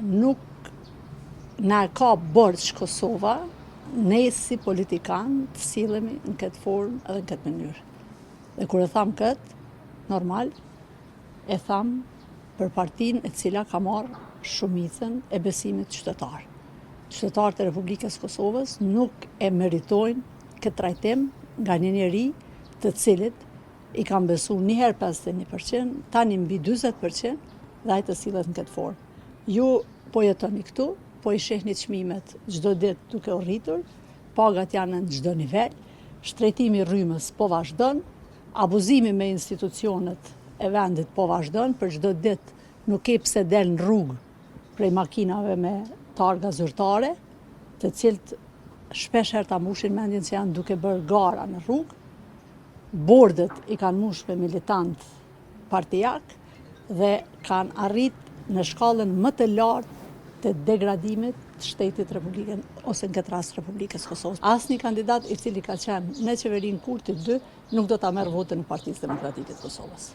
nuk na ka borç Kosova, ne si politikan të sillemi në këtë formë edhe në këtë mënyrë. Dhe kur e tham këtë, normal, e tham për partinë e cila ka marrë shumicën e besimit qytetar. Qytetarët e Republikës Kosovës nuk e meritojnë këtë trajtim nga një njeri të cilit i kam besu njëherë 51%, tani mbi 40% dhe ai të sillet në këtë formë. Ju po jetoni këtu, po i shehni çmimet çdo ditë duke u rritur, pagat janë në çdo nivel, shtrejtimi i rrymës po vazhdon, abuzimi me institucionet e vendit po vazhdon, për çdo ditë nuk ke pse del në rrugë prej makinave me targa zyrtare, të cilët shpesh herë ta mbushin mendjen se janë duke bërë gara në rrugë. Bordet i kanë mbush me militant partijak dhe kanë arrit në shkallën më të lartë të degradimit të shtetit Republikën, ose në këtë rast Republikës Kosovës. Asnjë kandidat i cili ka qenë në qeverinë Kurti 2 nuk do ta merr votën e Partisë Demokratike të Kosovës.